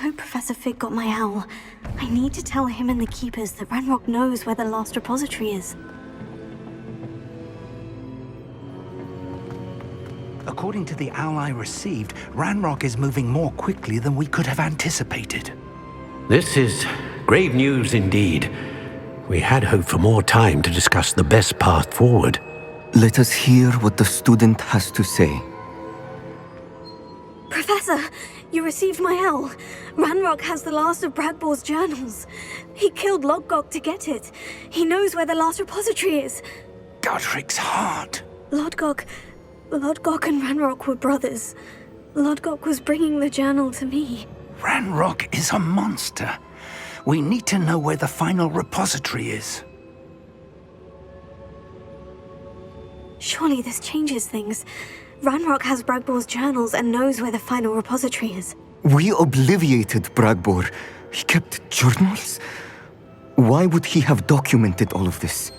hope Professor Fig got my owl. I need to tell him and the Keepers that Ranrock knows where the last repository is. According to the owl I received, Ranrock is moving more quickly than we could have anticipated. This is grave news indeed. We had hoped for more time to discuss the best path forward. Let us hear what the student has to say. Professor, you received my owl. Ranrock has the last of Bradbor's journals. He killed Lodgok to get it. He knows where the last repository is. Godric's heart. Lodgok and Ranrock were brothers. Lodgok was bringing the journal to me. Ranrock is a monster. We need to know where the final repository is. Surely this changes things. Ranrock has Bradbor's journals and knows where the final repository is. We obliviated Bradbor. He kept journals? Why would he have documented all of this?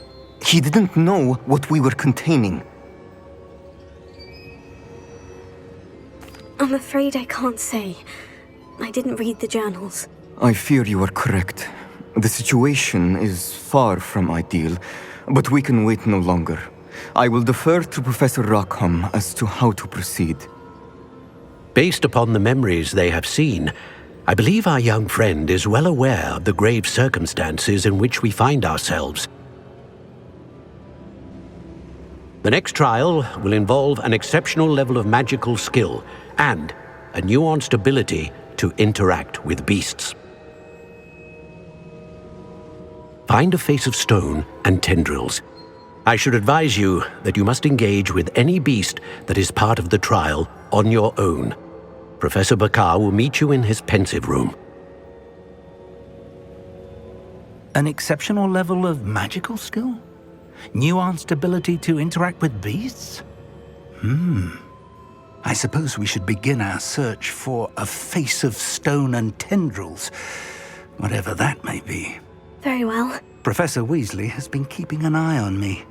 He didn't know what we were containing. I'm afraid I can't say. I didn't read the journals. I fear you are correct. The situation is far from ideal, but we can wait no longer. I will defer to Professor Rackham as to how to proceed. Based upon the memories they have seen, I believe our young friend is well aware of the grave circumstances in which we find ourselves. The next trial will involve an exceptional level of magical skill and a nuanced ability to interact with beasts. Find a face of stone and tendrils. I should advise you that you must engage with any beast that is part of the trial on your own. Professor Bakar will meet you in his pensive room. An exceptional level of magical skill? Nuanced ability to interact with beasts? I suppose we should begin our search for a face of stone and tendrils, whatever that may be. Very well. Professor Weasley has been keeping an eye on me.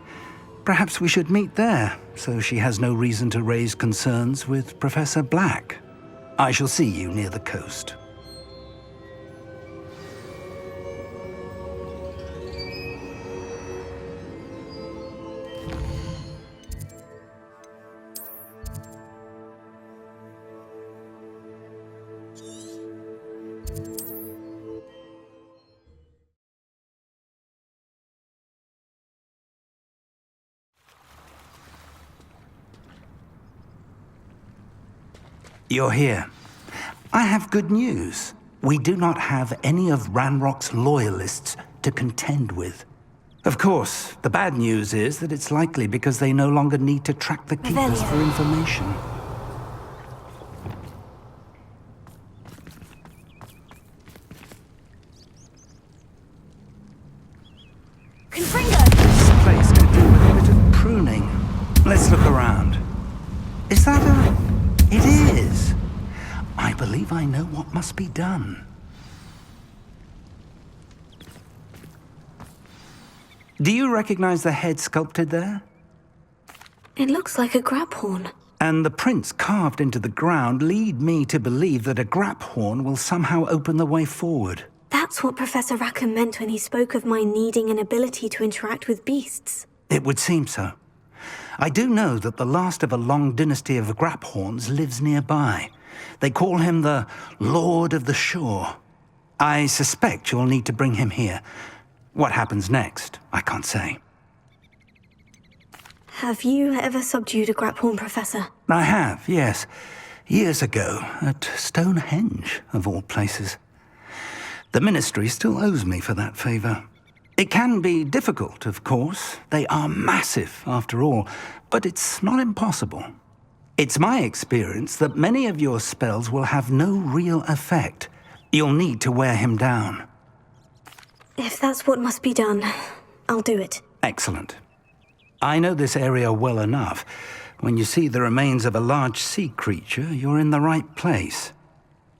Perhaps we should meet there, so she has no reason to raise concerns with Professor Black. I shall see you near the coast. You're here. I have good news. We do not have any of Ranrock's loyalists to contend with. Of course, the bad news is that it's likely because they no longer need to track the Keepers for information. This place could do with a bit of pruning. Let's look around. Is that a... It is. I believe I know what must be done. Do you recognize the head sculpted there? It looks like a grabhorn. And the prints carved into the ground lead me to believe that a grabhorn will somehow open the way forward. That's what Professor Rackham meant when he spoke of my needing an ability to interact with beasts. It would seem so. I do know that the last of a long dynasty of grabhorns lives nearby. They call him the Lord of the Shore. I suspect you'll need to bring him here. What happens next, I can't say. Have you ever subdued a grabhorn, Professor? I have, yes. Years ago, at Stonehenge, of all places. The Ministry still owes me for that favor. It can be difficult, of course. They are massive, after all, but it's not impossible. It's my experience that many of your spells will have no real effect. You'll need to wear him down. If that's what must be done, I'll do it. Excellent. I know this area well enough. When you see the remains of a large sea creature, you're in the right place.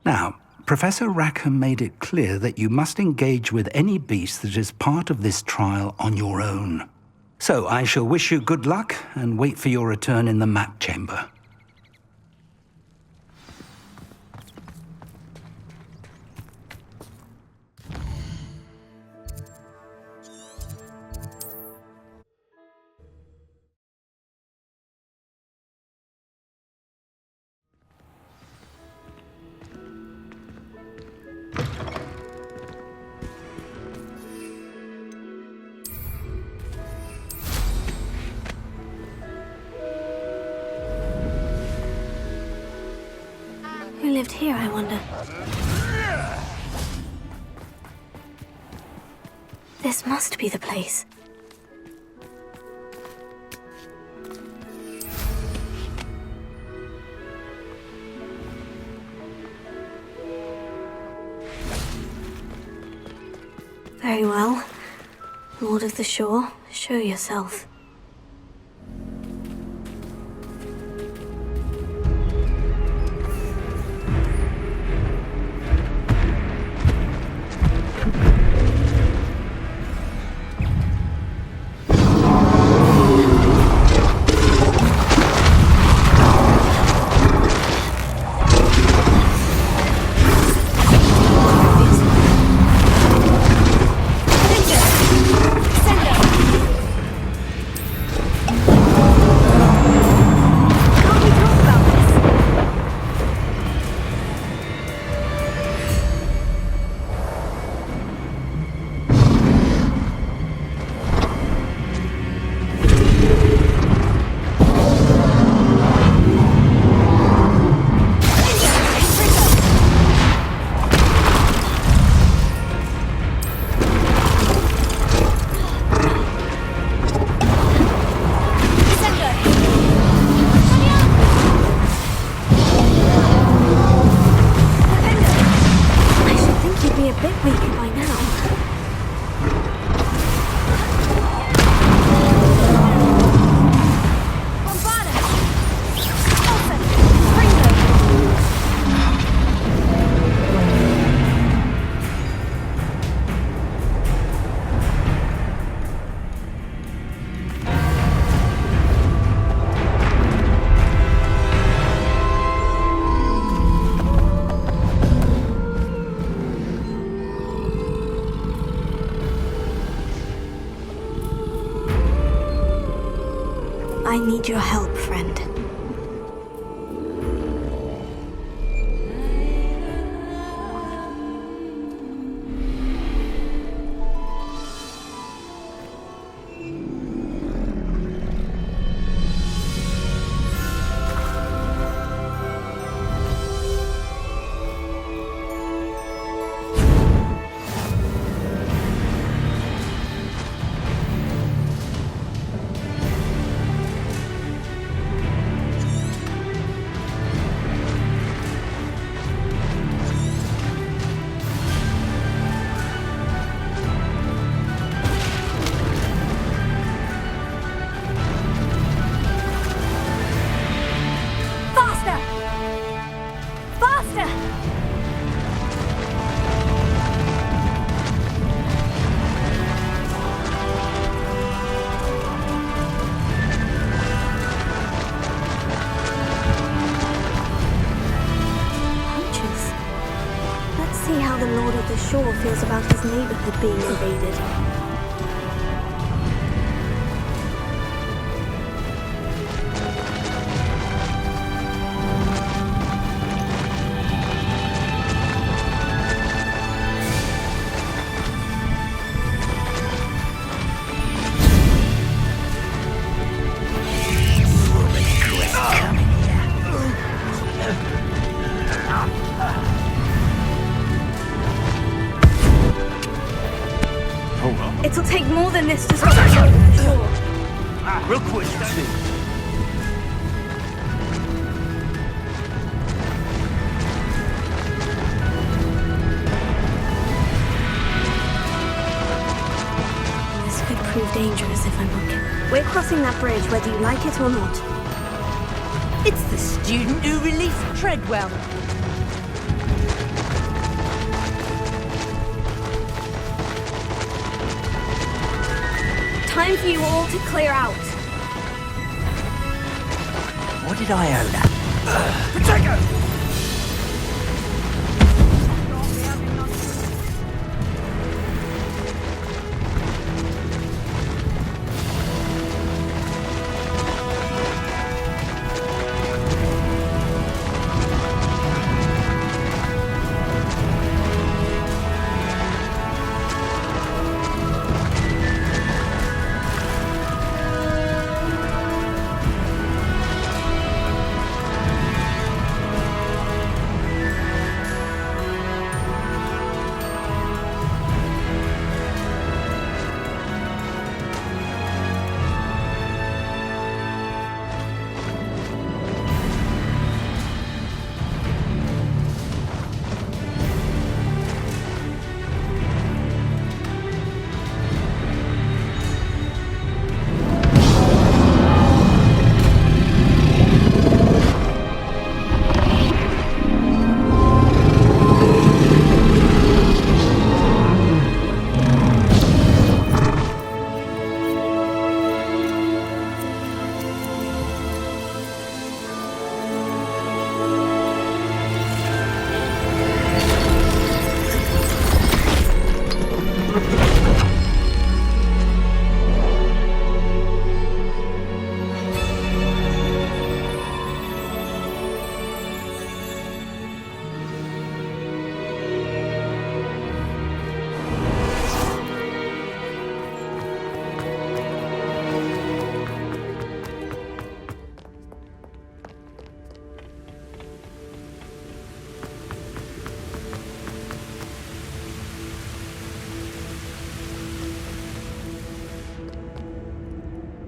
Now, Professor Rackham made it clear that you must engage with any beast that is part of this trial on your own. So I shall wish you good luck and wait for your return in the map chamber. lived here, I wonder? This must be the place. Very well. Lord of the Shore, show yourself. I need your help, friend. Shore feels about his neighborhood being invaded. It'll take more than this to stop the shore. Real quick, too. This could prove dangerous if I'm not careful. We're crossing that bridge whether you like it or not. It's the student who released Treadwell. Time for you all to clear out. What did I owe that? Protego!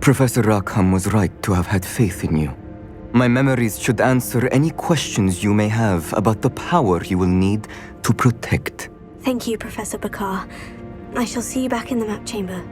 Professor Rackham was right to have had faith in you. My memories should answer any questions you may have about the power you will need to protect. Thank you, Professor Bakar. I shall see you back in the map chamber.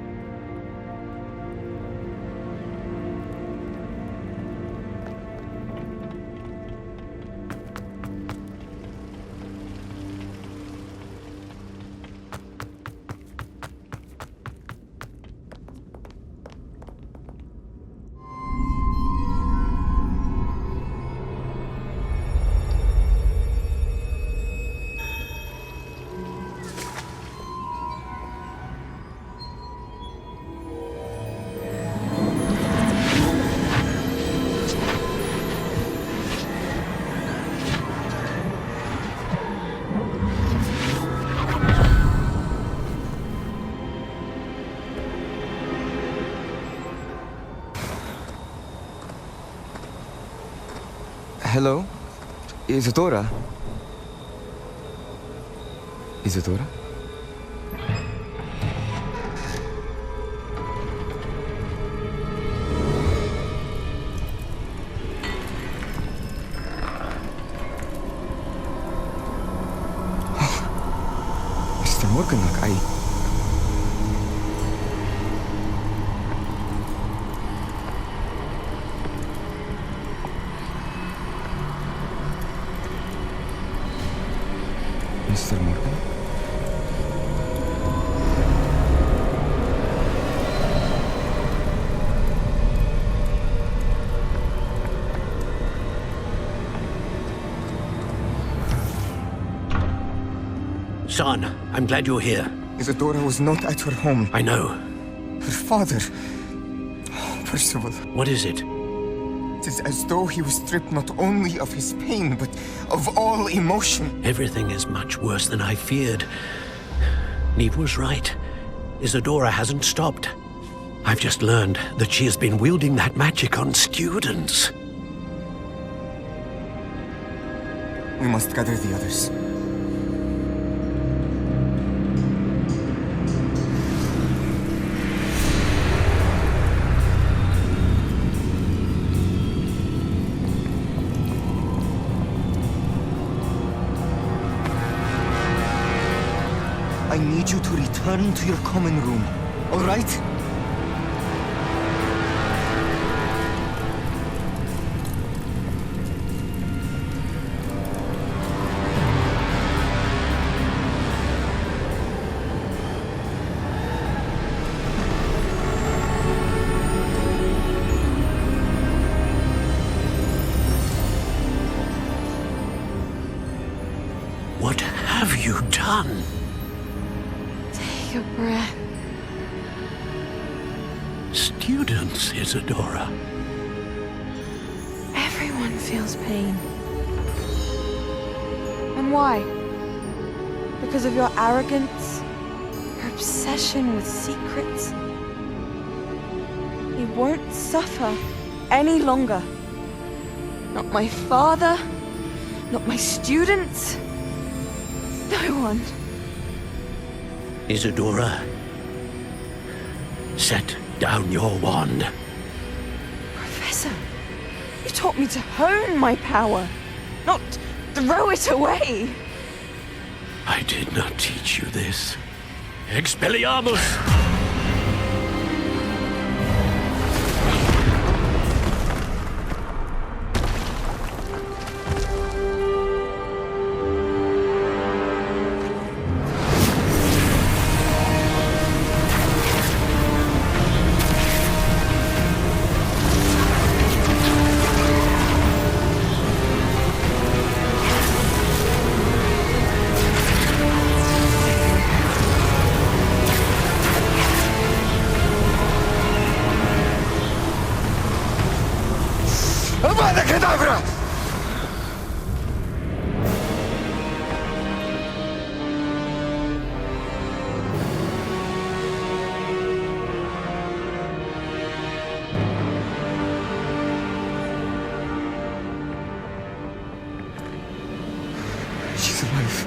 Hello? Isadora? Isadora? Mr. Morganlock, Mr. Morgan? Son, I'm glad you're here. Isadora was not at her home. I know. Her father... Oh, Percival. What is it? It is as though he was stripped not only of his pain, but of all emotion. Everything is much worse than I feared. Neve was right. Isadora hasn't stopped. I've just learned that she has been wielding that magic on students. We must gather the others. I need you to return to your common room, all right? What have you done? Take a breath. Students, Isadora. Everyone feels pain. And why? Because of your arrogance? Your obsession with secrets? He won't suffer any longer. Not my father, not my students, no one. Isadora, set down your wand. Professor, you taught me to hone my power, not throw it away. I did not teach you this. Expelliarmus! Avada Kedavra! She's alive.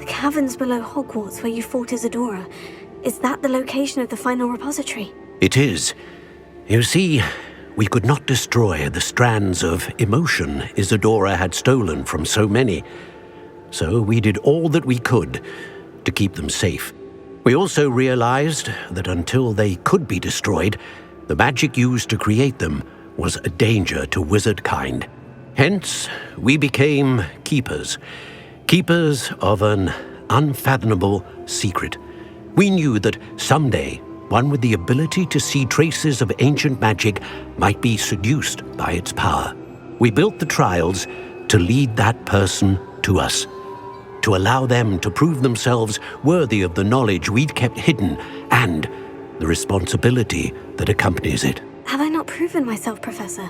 caverns below Hogwarts where you fought Isadora. Is that the location of the final repository? It is. You see, we could not destroy the strands of emotion Isadora had stolen from so many. So we did all that we could to keep them safe. We also realized that until they could be destroyed, the magic used to create them was a danger to wizard kind. Hence, we became keepers. Keepers of an unfathomable secret. We knew that someday, one with the ability to see traces of ancient magic might be seduced by its power. We built the trials to lead that person to us, to allow them to prove themselves worthy of the knowledge we'd kept hidden and the responsibility that accompanies it. Have I not proven myself, Professor?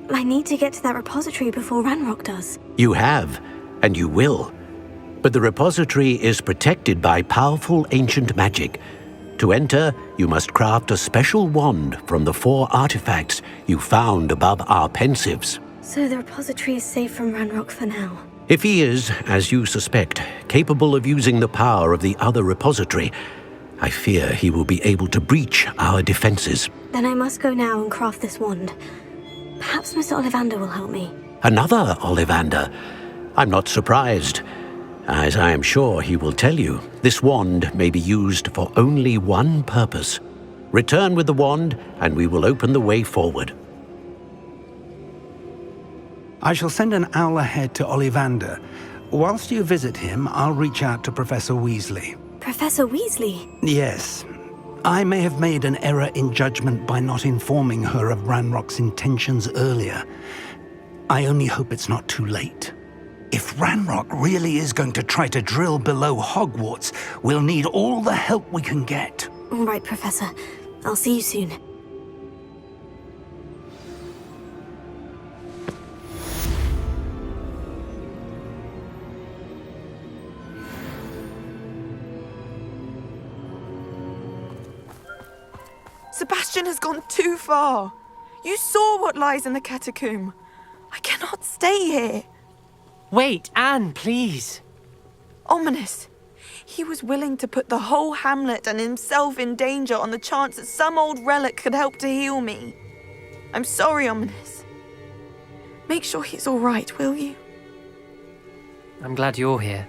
I need to get to that repository before Ranrock does. You have, and you will. But the repository is protected by powerful ancient magic. To enter, you must craft a special wand from the 4 artifacts you found above our pensives. So the repository is safe from Ranrock for now. If he is, as you suspect, capable of using the power of the other repository, I fear he will be able to breach our defenses. Then I must go now and craft this wand. Perhaps Mr. Ollivander will help me. Another Ollivander? I'm not surprised. As I am sure he will tell you, this wand may be used for only one purpose. Return with the wand, and we will open the way forward. I shall send an owl ahead to Ollivander. Whilst you visit him, I'll reach out to Professor Weasley. Professor Weasley? Yes. I may have made an error in judgment by not informing her of Ranrock's intentions earlier. I only hope it's not too late. If Ranrock really is going to try to drill below Hogwarts, we'll need all the help we can get. All right, Professor. I'll see you soon. Sebastian has gone too far. You saw what lies in the catacomb. I cannot stay here. Wait, Anne, please. Ominous. He was willing to put the whole hamlet and himself in danger on the chance that some old relic could help to heal me. I'm sorry, Ominous. Make sure he's all right, will you? I'm glad you're here.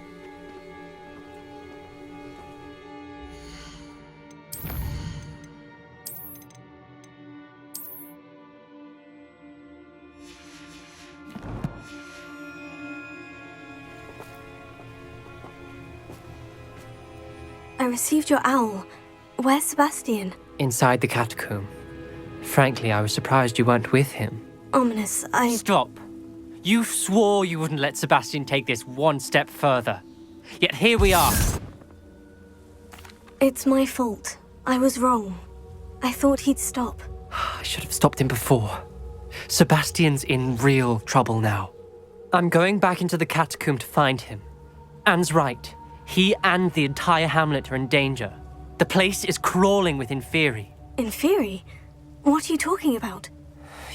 I received your owl. Where's Sebastian? Inside the catacomb. Frankly, I was surprised you weren't with him. Ominous, Stop. You swore you wouldn't let Sebastian take this one step further. Yet here we are. It's my fault. I was wrong. I thought he'd stop. I should have stopped him before. Sebastian's in real trouble now. I'm going back into the catacomb to find him. Anne's right. He and the entire hamlet are in danger. The place is crawling with Inferi. Inferi? What are you talking about?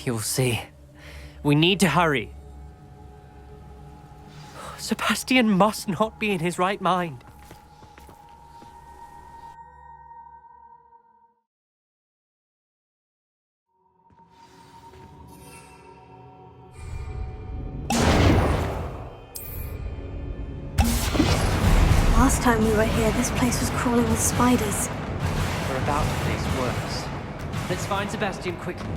You'll see. We need to hurry. Sebastian must not be in his right mind. Last time we were here, this place was crawling with spiders. We're about to face worse. Let's find Sebastian quickly.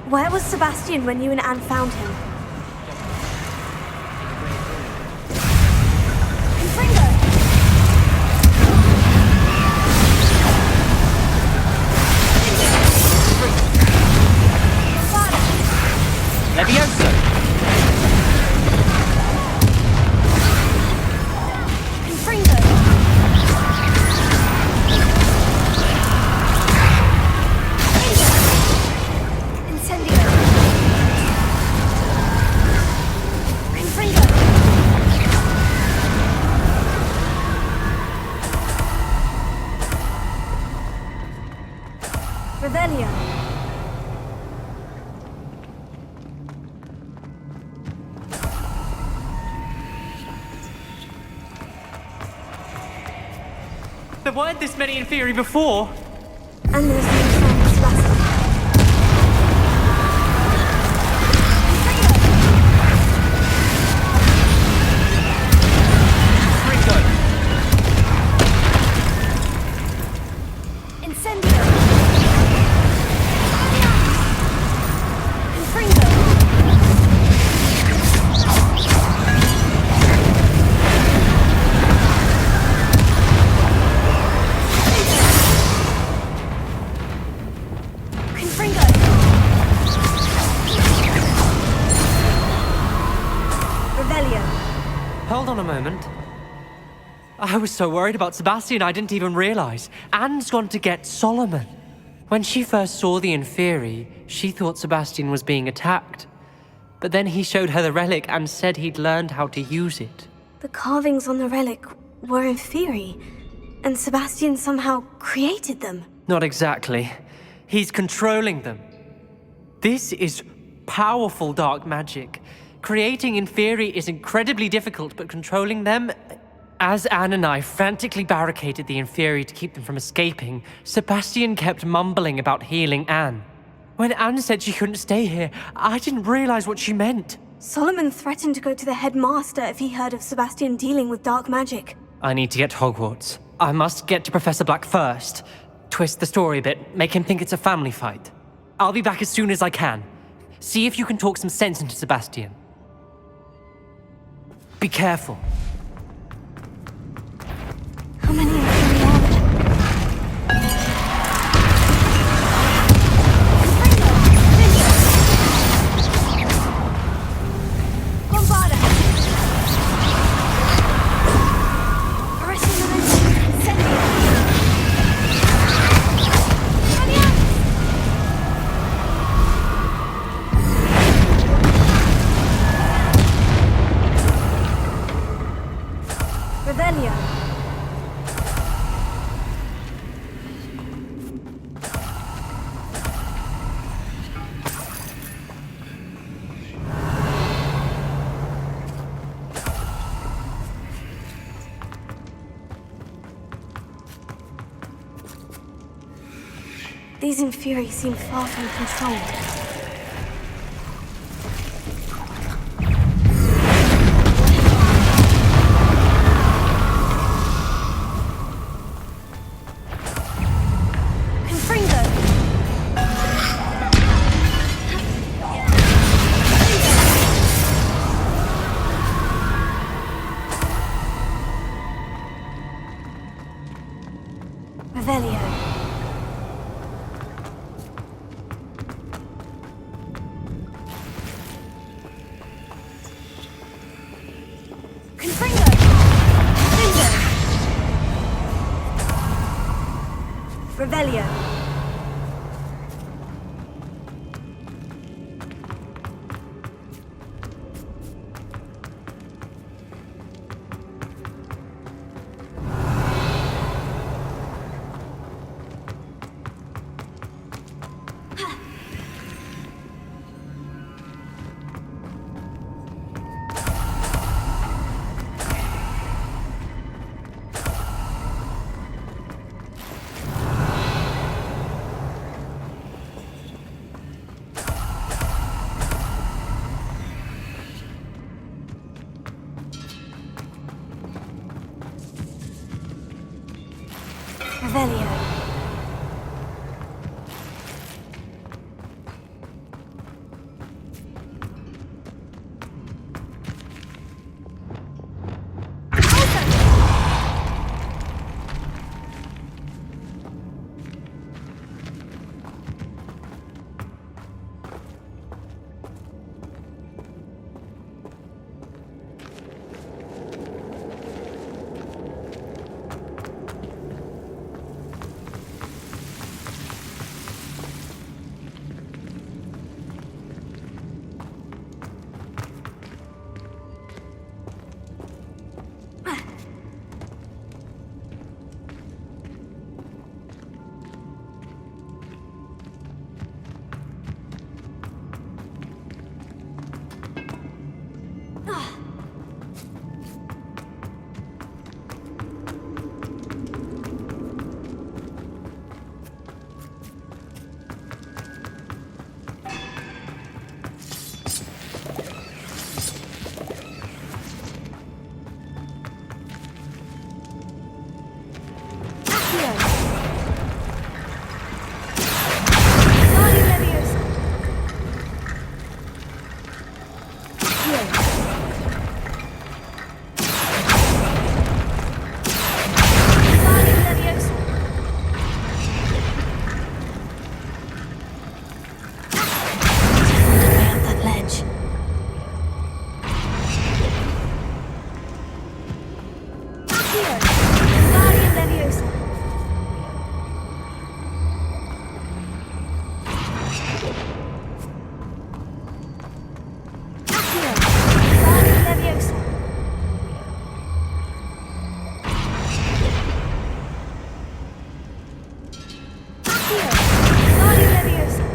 Where was Sebastian when you and Anne found him? Confringo! Levioso! There weren't this many Inferi before. And there's no sign of Sebastian. Incendio! Confringo! Confringo! Revelio! Hold on a moment. I was so worried about Sebastian I didn't even realize. Anne's gone to get Solomon. When she first saw the Inferi, she thought Sebastian was being attacked. But then he showed her the relic and said he'd learned how to use it. The carvings on the relic were Inferi, and Sebastian somehow created them. Not exactly. He's controlling them. This is powerful dark magic. Creating Inferi is incredibly difficult, but controlling them... As Anne and I frantically barricaded the Inferi to keep them from escaping, Sebastian kept mumbling about healing Anne. When Anne said she couldn't stay here, I didn't realize what she meant. Solomon threatened to go to the headmaster if he heard of Sebastian dealing with dark magic. I need to get to Hogwarts. I must get to Professor Black first. Twist the story a bit, make him think it's a family fight. I'll be back as soon as I can. See if you can talk some sense into Sebastian. Be careful. How many Inferi are there? Bombarda! Aranya Elowen! Incendio! Revelio! These Inferi seem far from controlled. Confringo! Revelio. Confringo! Confringo! Revelio. Revelio. Accio! Guardian Leviosa! Accio! Guardian Leviosa! Accio! Guardian Leviosa!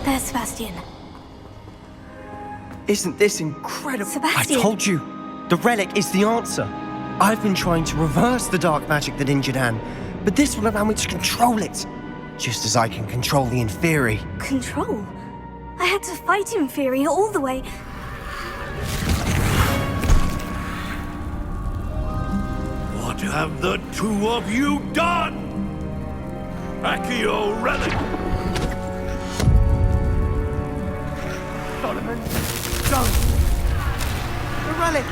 There's Sebastian. Isn't this incredible? Sebastian! I told you, the relic is the answer. I've been trying to reverse the dark magic that injured Anne, but this will allow me to control it, just as I can control the Inferi. Control? I had to fight Inferi all the way. What have the two of you done? Accio Relic! Solomon, don't! The relic!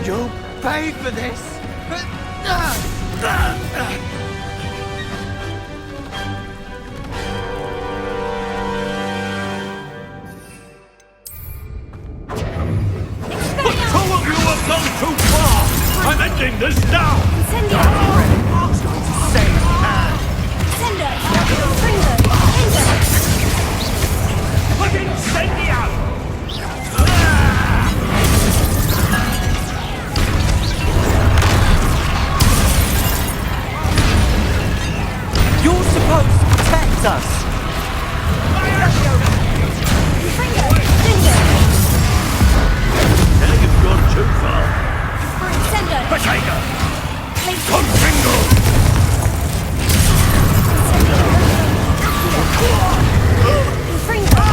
You'll pay for this! The two of you have gone too far! I'm ending this now! Incendio! Save Anne! Sendo! Fringo! Ingo! Put Incendio! You're supposed to protect us! Fringo! Ingo! Now you've gone too far. Sendo! Potato! Late Confringo! Fringo!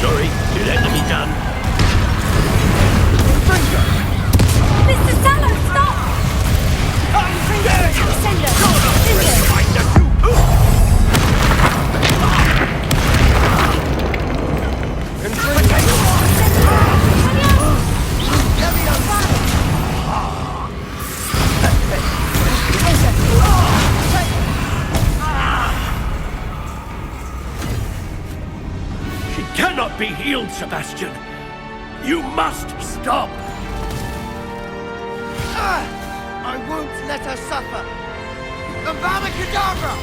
Sorry, did enemy done? Mr. Sallow, stop! Sendo! Ingo! She cannot be healed, Sebastian. You must stop. I won't let her suffer! Avada Kedavra!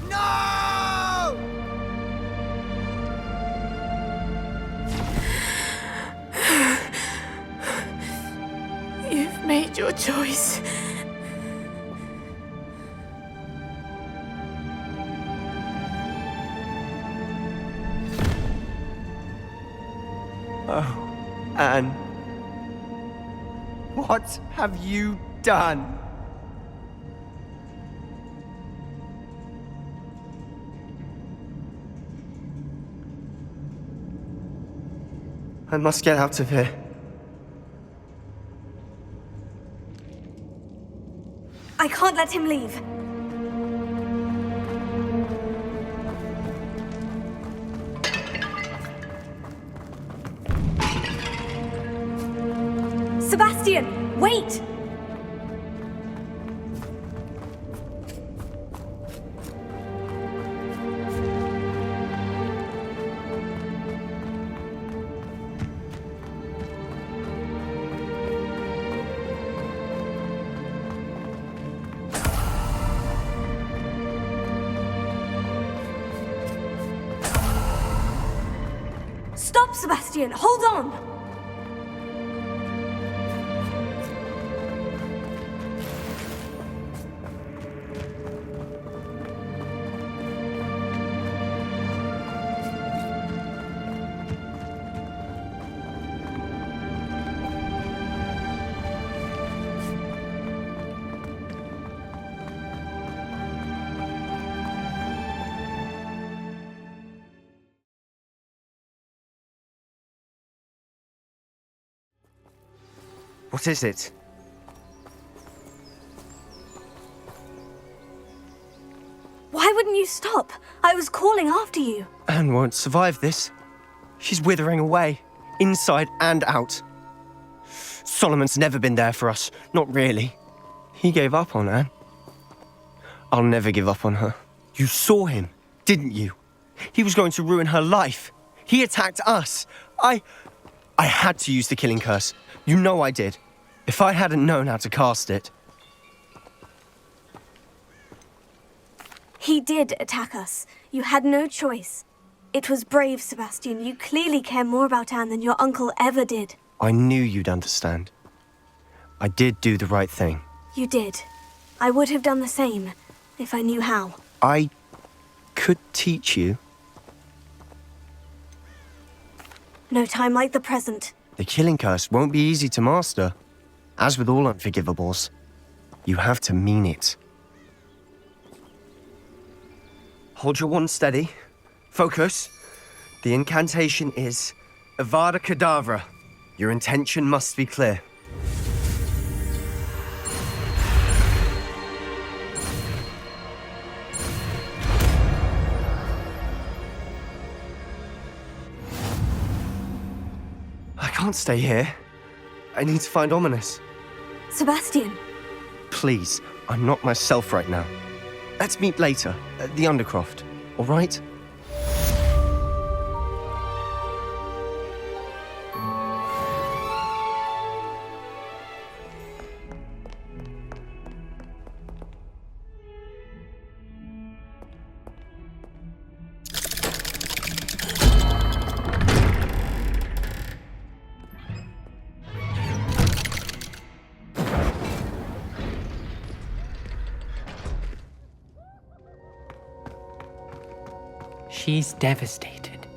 No! You've made your choice. Oh, Anne. What have you done? I must get out of here. I can't let him leave. Sebastian, wait! Stop, Sebastian! Hold on! What is it? Why wouldn't you stop? I was calling after you. Anne won't survive this. She's withering away, inside and out. Solomon's never been there for us, not really. He gave up on Anne. I'll never give up on her. You saw him, didn't you? He was going to ruin her life. He attacked us. I had to use the killing curse. You know I did. If I hadn't known how to cast it... He did attack us. You had no choice. It was brave, Sebastian. You clearly care more about Anne than your uncle ever did. I knew you'd understand. I did do the right thing. You did. I would have done the same, if I knew how. I could teach you. No time like the present. The killing curse won't be easy to master. As with all unforgivables, you have to mean it. Hold your wand steady. Focus. The incantation is Avada Kedavra. Your intention must be clear. I can't stay here. I need to find Ominous. Sebastian. Please, I'm not myself right now. Let's meet later, at the Undercroft, all right? She's devastated.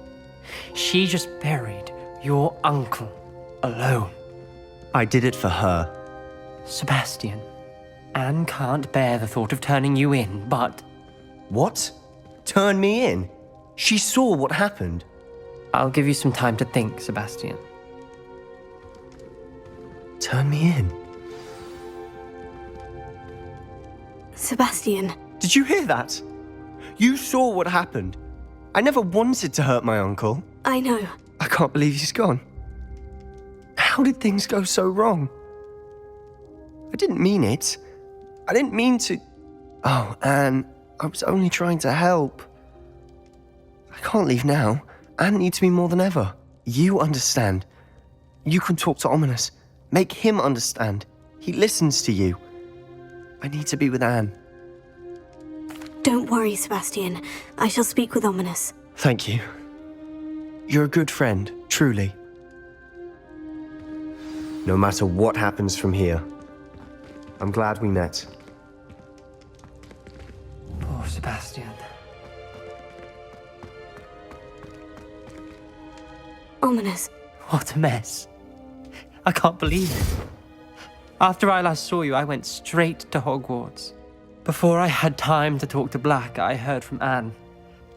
She just buried your uncle alone. I did it for her. Sebastian, Anne can't bear the thought of turning you in, but... What? Turn me in? She saw what happened. I'll give you some time to think, Sebastian. Turn me in? Sebastian. Did you hear that? You saw what happened. I never wanted to hurt my uncle. I know. I can't believe he's gone. How did things go so wrong? I didn't mean it. I didn't mean to... Oh, Anne, I was only trying to help. I can't leave now. Anne needs me more than ever. You understand. You can talk to Ominous. Make him understand. He listens to you. I need to be with Anne. Don't worry, Sebastian. I shall speak with Ominous. Thank you. You're a good friend, truly. No matter what happens from here, I'm glad we met. Poor Sebastian. Ominous. What a mess. I can't believe it. After I last saw you, I went straight to Hogwarts. Before I had time to talk to Black, I heard from Anne.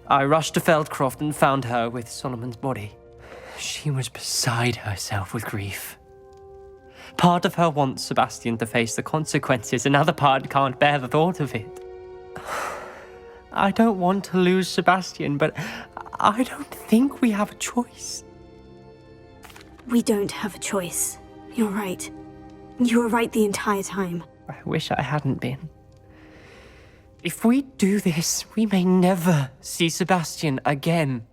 I rushed to Feldcroft and found her with Solomon's body. She was beside herself with grief. Part of her wants Sebastian to face the consequences, another part can't bear the thought of it. I don't want to lose Sebastian, but I don't think we have a choice. We don't have a choice. You're right. You were right the entire time. I wish I hadn't been. If we do this, we may never see Sebastian again.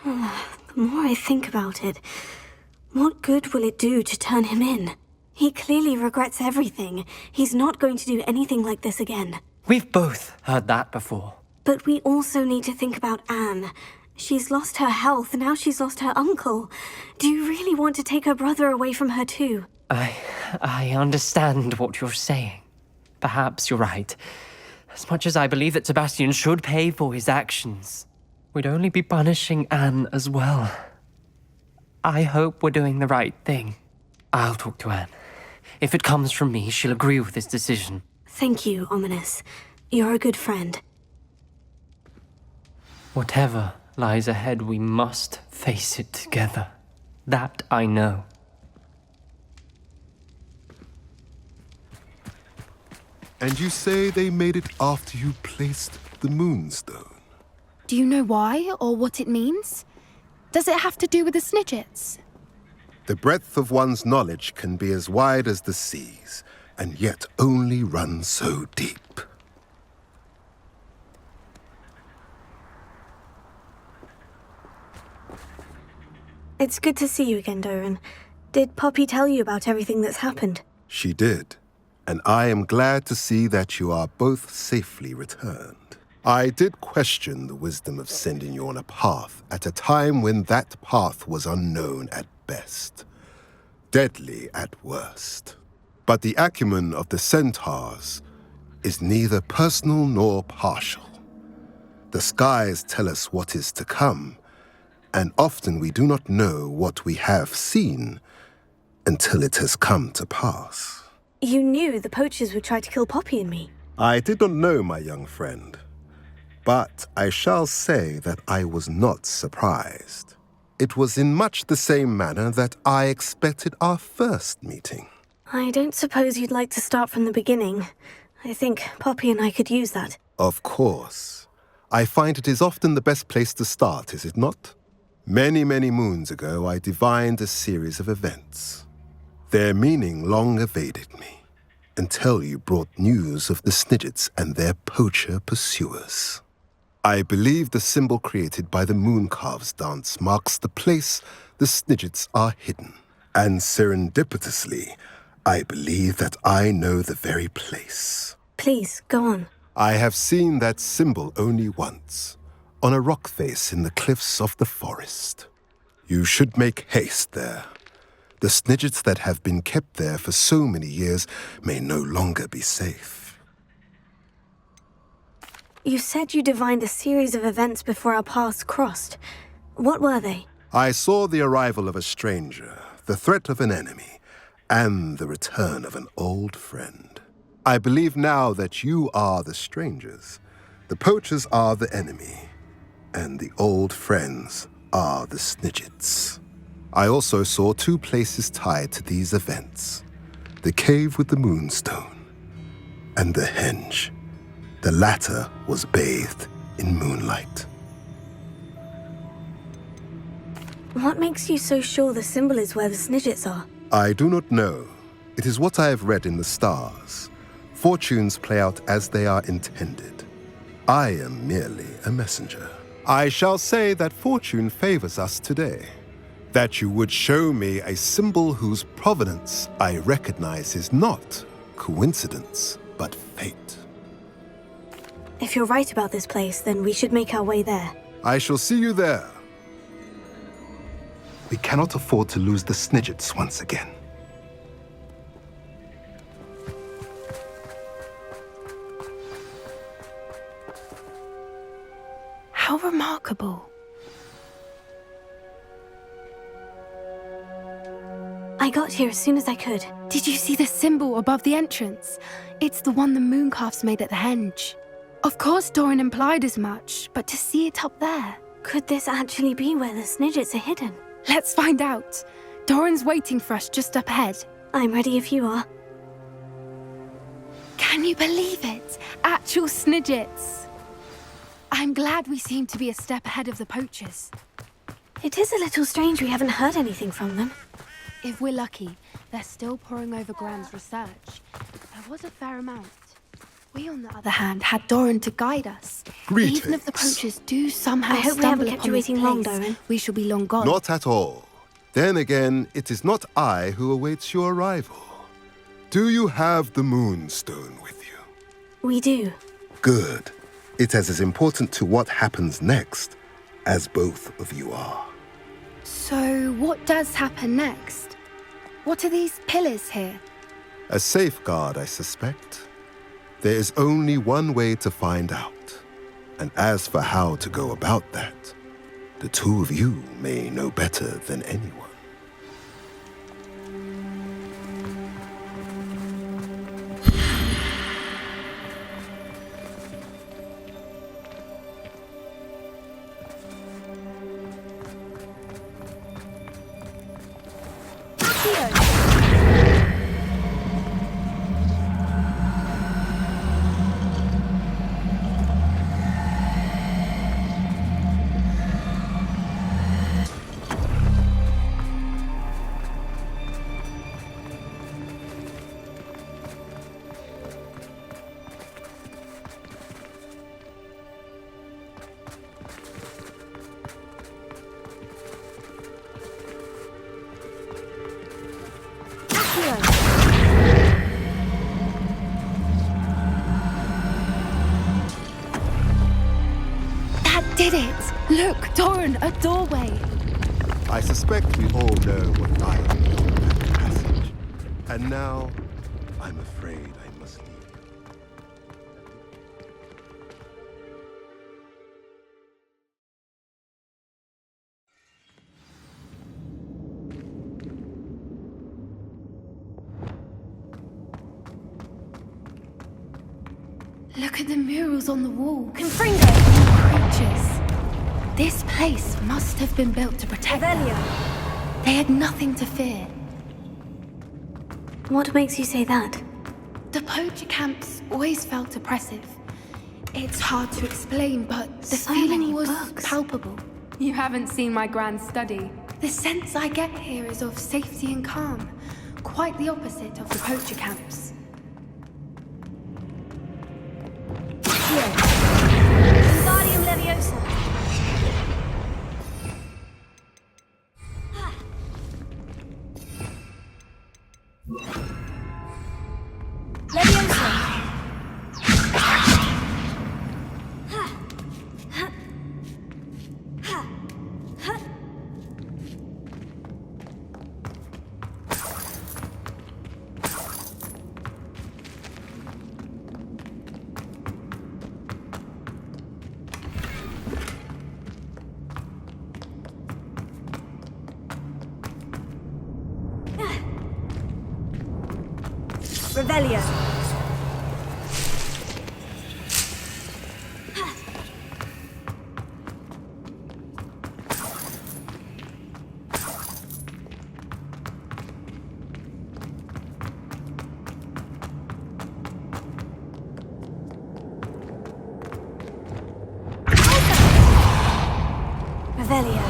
The more I think about it, what good will it do to turn him in? He clearly regrets everything. He's not going to do anything like this again. We've both heard that before. But we also need to think about Anne. She's lost her health, now she's lost her uncle. Do you really want to take her brother away from her too? I understand what you're saying. Perhaps you're right. As much as I believe that Sebastian should pay for his actions, we'd only be punishing Anne as well. I hope we're doing the right thing. I'll talk to Anne. If it comes from me, she'll agree with this decision. Thank you, Ominous. You're a good friend. Whatever lies ahead, we must face it together. That I know. And you say they made it after you placed the Moonstone? Do you know why or what it means? Does it have to do with the Snidgets? The breadth of one's knowledge can be as wide as the seas, and yet only run so deep. It's good to see you again, Doran. Did Poppy tell you about everything that's happened? She did, and I am glad to see that you are both safely returned. I did question the wisdom of sending you on a path at a time when that path was unknown at best, deadly at worst. But the acumen of the centaurs is neither personal nor partial. The skies tell us what is to come, and often we do not know what we have seen until it has come to pass. You knew the poachers would try to kill Poppy and me. I did not know, my young friend, but I shall say that I was not surprised. It was in much the same manner that I expected our first meeting. I don't suppose you'd like to start from the beginning. I think Poppy and I could use that. Of course. I find it is often the best place to start, is it not? Many, many moons ago, I divined a series of events. Their meaning long evaded me, until you brought news of the Snidgets and their poacher pursuers. I believe the symbol created by the Mooncalves dance marks the place the Snidgets are hidden. And serendipitously, I believe that I know the very place. Please, go on. I have seen that symbol only once, on a rock face in the cliffs of the forest. You should make haste there. The Snidgets that have been kept there for so many years may no longer be safe. You said you divined a series of events before our paths crossed. What were they? I saw the arrival of a stranger, the threat of an enemy, and the return of an old friend. I believe now that you are the strangers, the poachers are the enemy, and the old friends are the Snidgets. I also saw two places tied to these events, the cave with the Moonstone and the henge. The latter was bathed in moonlight. What makes you so sure the symbol is where the Snidgets are? I do not know. It is what I have read in the stars. Fortunes play out as they are intended. I am merely a messenger. I shall say that fortune favors us today. That you would show me a symbol whose provenance I recognize is not coincidence, but fate. If you're right about this place, then we should make our way there. I shall see you there. We cannot afford to lose the Snidgets once again. How remarkable. I got here as soon as I could. Did you see the symbol above the entrance? It's the one the Mooncalves made at the henge. Of course Doran implied as much, but to see it up there... Could this actually be where the Snidgets are hidden? Let's find out. Doran's waiting for us just up ahead. I'm ready if you are. Can you believe it? Actual Snidgets. I'm glad we seem to be a step ahead of the poachers. It is a little strange we haven't heard anything from them. If we're lucky, they're still poring over Gran's research. There was a fair amount. We, on the other hand, had Doran to guide us. Greetings. Even if the poachers do somehow I hope we stumble haven't kept upon you this waiting long, place, Doran. we shall be long gone. Not at all. Then again, it is not I who awaits your arrival. Do you have the Moonstone with you? We do. Good. It is as important to what happens next as both of you are. So, what does happen next? What are these pillars here? A safeguard, I suspect. There is only one way to find out. And as for how to go about that, the two of you may know better than anyone. Did it! Look, Doran, a doorway! I suspect we all know what lies beyond that passage. And now, I'm afraid I must leave. Look at the murals on the wall. Confringo! Creatures. This place must have been built to protect them. They had nothing to fear. What makes you say that? The poacher camps always felt oppressive. It's hard to explain, but the So feeling many was books. palpable. You haven't seen my grand study. The sense I get here is of safety and calm. Quite the opposite of the poacher camps. Wingardium Leviosa! Leviosa! Revelio. Revelio.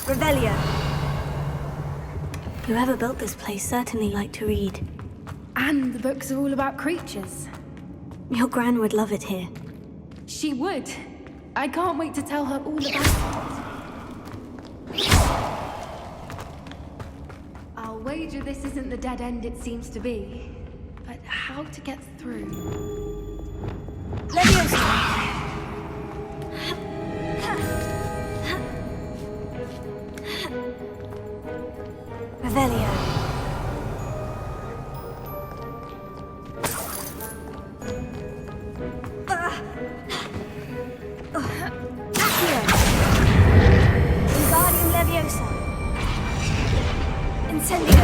Revelio. Whoever built this place certainly liked to read. And the books are all about creatures. Your Gran would love it here. She would. I can't wait to tell her all about it. I'll wager this isn't the dead end it seems to be. But how to get through? Leviosa! Revelio. Wingardium Leviosa. Incendio.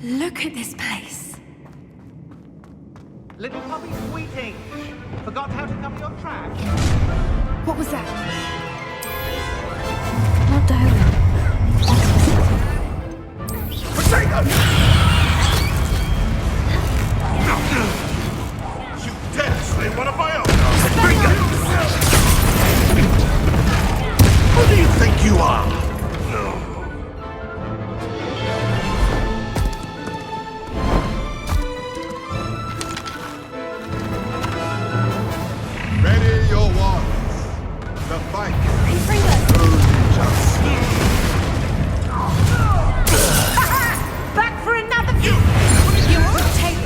Look at this place. Little puppy sweeting! Forgot how to cover your track? What was that? Not Dolan. Potato! You dare slay one of my own! Who do you think you are? Ready your wands. The fight is just Back for another view! You won't take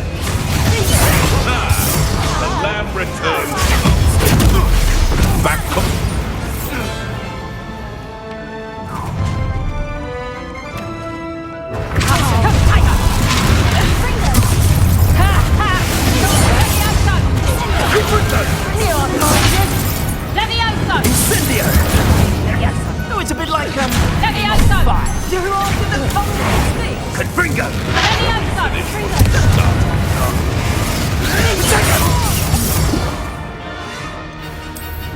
The lamb returns. Back up. Incendio! Oh, it's a bit like, fire. You're off in the cold thing. Confringo!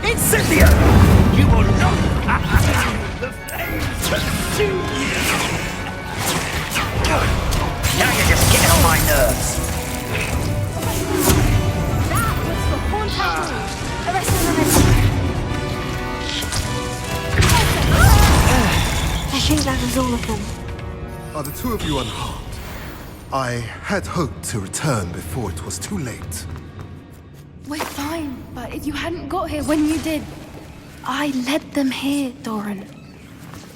Incendio! You will not the flames consume you! Now you're just getting on my nerves. I think that was all of them. Are the two of you unharmed? I had hoped to return before it was too late. We're fine, but if you hadn't got here when you did, I led them here, Doran.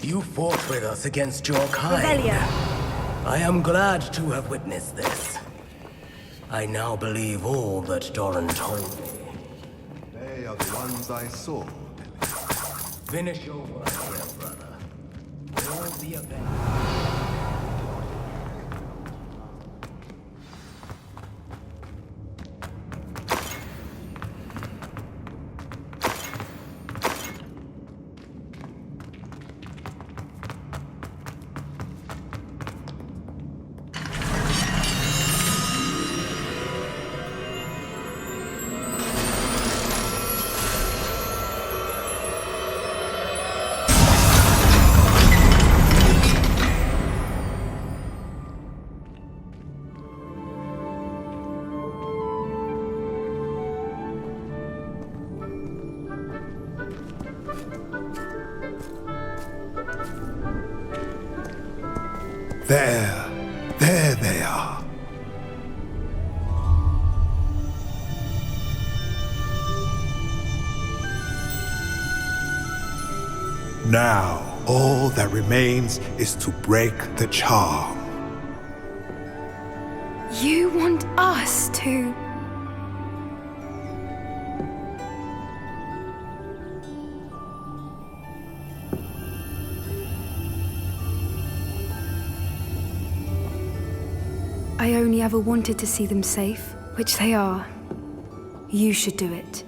You fought with us against your kind. Revelio. I am glad to have witnessed this. I now believe all that Doran told me. They are the ones I saw. Finish your work here, brother. All the event. There they are. Now, all that remains is to break the charm. You want us to... I only ever wanted to see them safe, which they are. You should do it.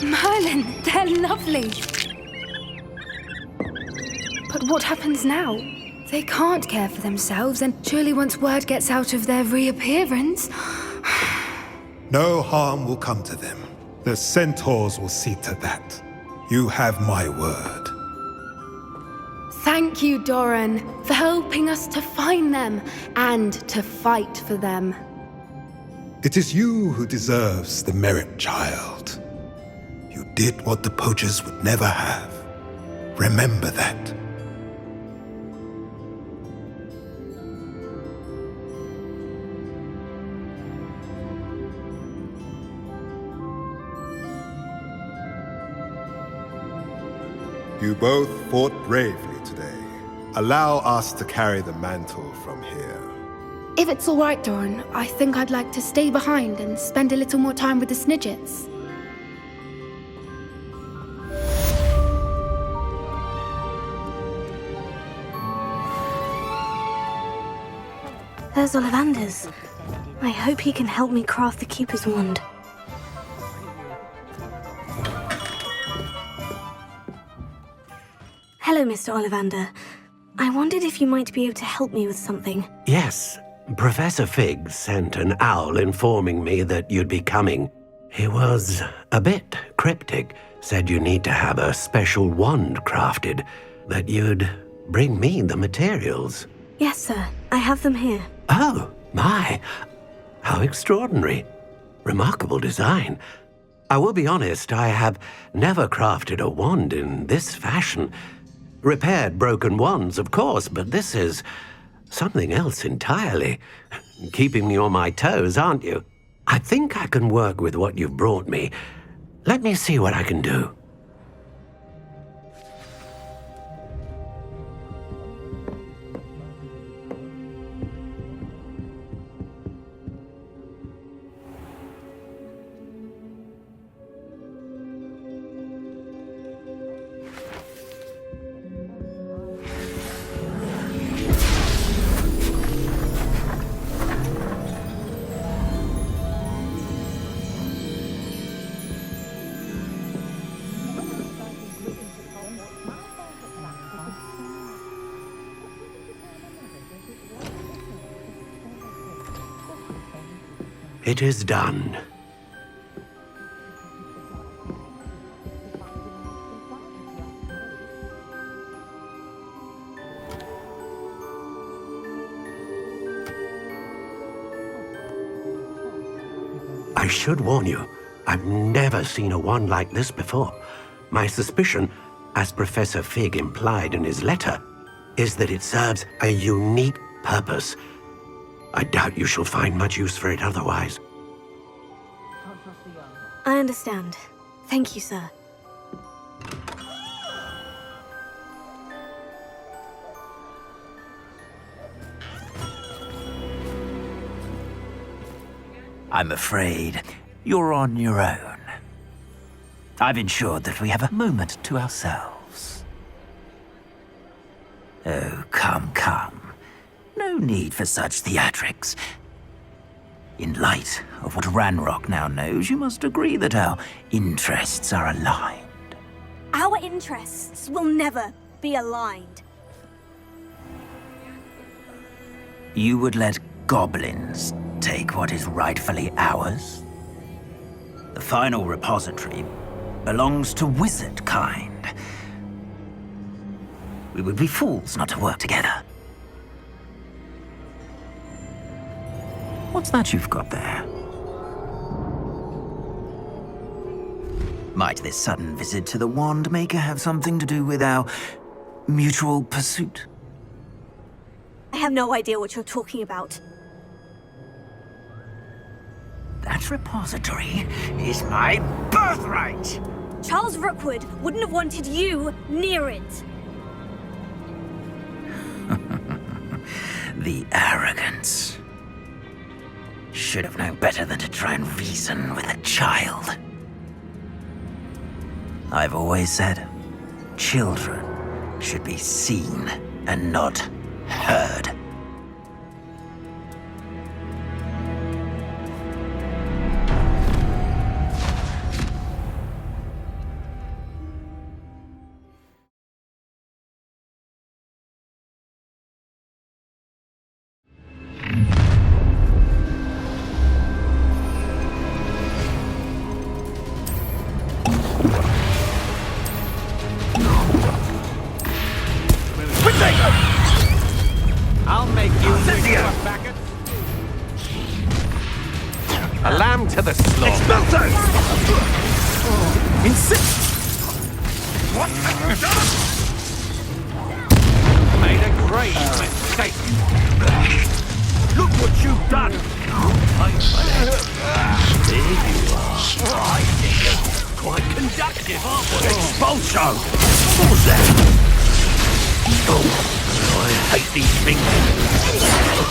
Merlin, they're lovely. But what happens now? They can't care for themselves, and surely once word gets out of their reappearance... No harm will come to them. The centaurs will see to that. You have my word. Thank you, Doran, for helping us to find them and to fight for them. It is you who deserves the merit, child. You did what the poachers would never have. Remember that. You both fought bravely today. Allow us to carry the mantle from here. If it's all right, Doran, I think I'd like to stay behind and spend a little more time with the Snidgets. There's Ollivander's. I hope he can help me craft the Keeper's wand. Hello, Mr. Ollivander. I wondered if you might be able to help me with something. Yes, Professor Fig sent an owl informing me that you'd be coming. He was a bit cryptic, said you need to have a special wand crafted, that you'd bring me the materials. Yes, sir. I have them here. Oh, my. How extraordinary. Remarkable design. I will be honest, I have never crafted a wand in this fashion. Repaired broken wands, of course, but this is something else entirely. Keeping me on my toes, aren't you? I think I can work with what you've brought me. Let me see what I can do. It is done. I should warn you, I've never seen a wand like this before. My suspicion, as Professor Fig implied in his letter, is that it serves a unique purpose. I doubt you shall find much use for it otherwise. I understand. Thank you, sir. I'm afraid you're on your own. I've ensured that we have a moment to ourselves. Oh, come, come. No need for such theatrics. In light of what Ranrock now knows, you must agree that our interests are aligned. Our interests will never be aligned. You would let goblins take what is rightfully ours? The final repository belongs to wizard kind. We would be fools not to work together. What's that you've got there? Might this sudden visit to the Wand Maker have something to do with our mutual pursuit? I have no idea what you're talking about. That repository is my birthright! Charles Rookwood wouldn't have wanted you near it. The arrogance. Should have known better than to try and reason with a child. I've always said, children should be seen and not heard. I'll make you a lamb to the slaughter. What have you done? Made a great mistake. Look what you've done! There you are. I think you're quite conductive, aren't we? Expulso! What was that? Oh, I hate these things.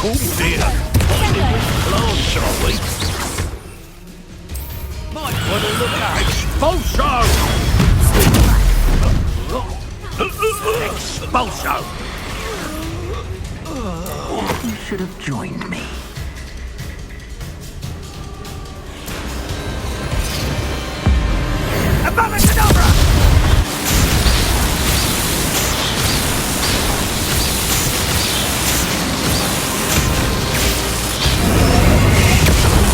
Oh dear. Plant, shall we? Might want to look at Expulso! Expulso! should have joined me.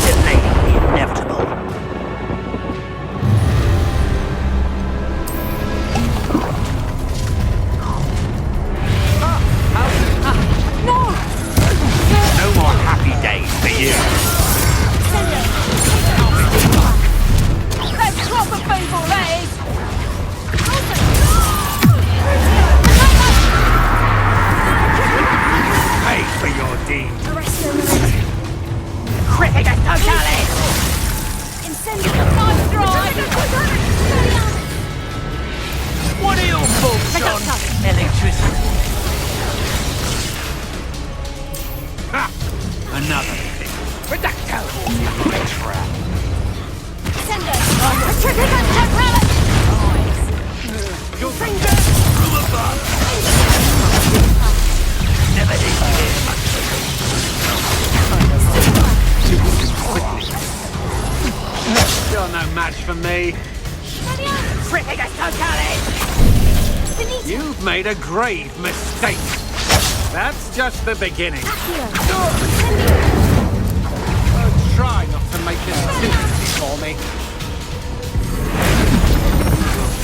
Delaying the inevitable. No more happy days for you. That's proper people, that is! Pay for your deed. Cricket totalis! Incendio! Nice drive! What are your thoughts on electricity? Ha! Another thing. Reducto! My trap. Sendo! Cricket totalis! Your finger! From above! Never did hear much of it. You're no match for me. Cricket totalis! You've made a grave mistake. That's just the beginning. Try not to make this too easy for me.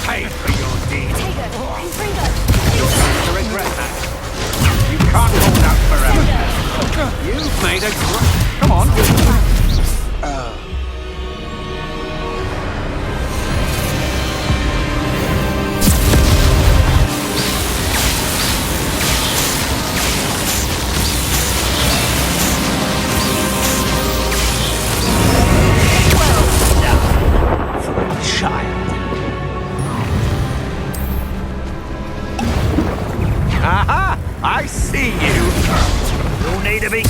Pay for your deed. You're going to regret that. You can't hold out forever. You've made a Come on. Aha! I see you! You'll need to be...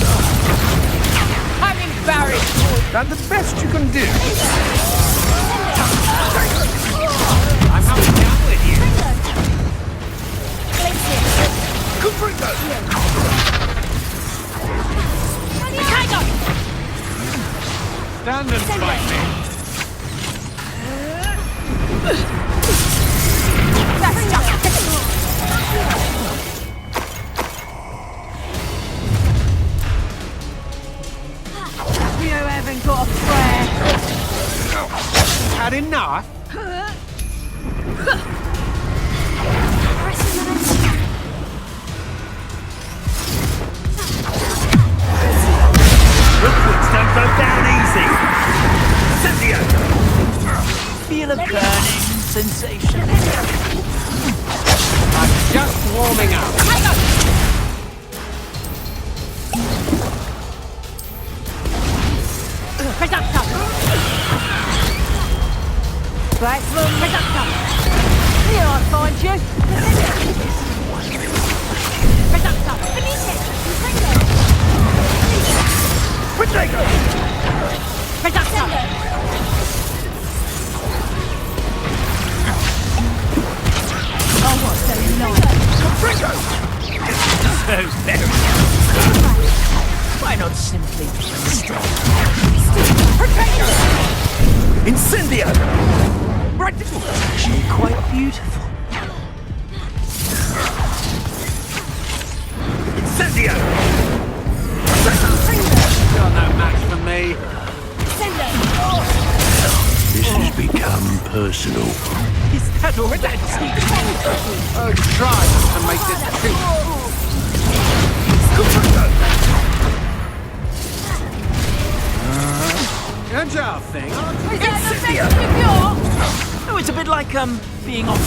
I'm embarrassed! That's the best you can do. I'm coming down with you. Good for it, Stand and fight me. You haven't got a prayer! Had enough? Hogwarts don't go down easy. Cynthia! Feel a burning sensation. I'm just warming up. Reducto! Blackburn Reducto! Here I find you! Reducto! Protego! Reducto! Oh, what's so nice? Protego! So very. Why not simply strike? Incendio! Right! Actually quite beautiful. Incendio! You're no match for me. This has become personal. Is that all that? Oh, try not to make this too... Agile thing. Oh, it's a bit like, being off.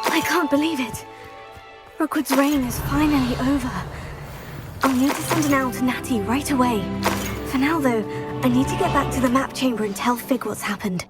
I can't believe it. Rookwood's reign is finally over. I'll need to send an owl to Natty right away. For now, though, I need to get back to the map chamber and tell Fig what's happened.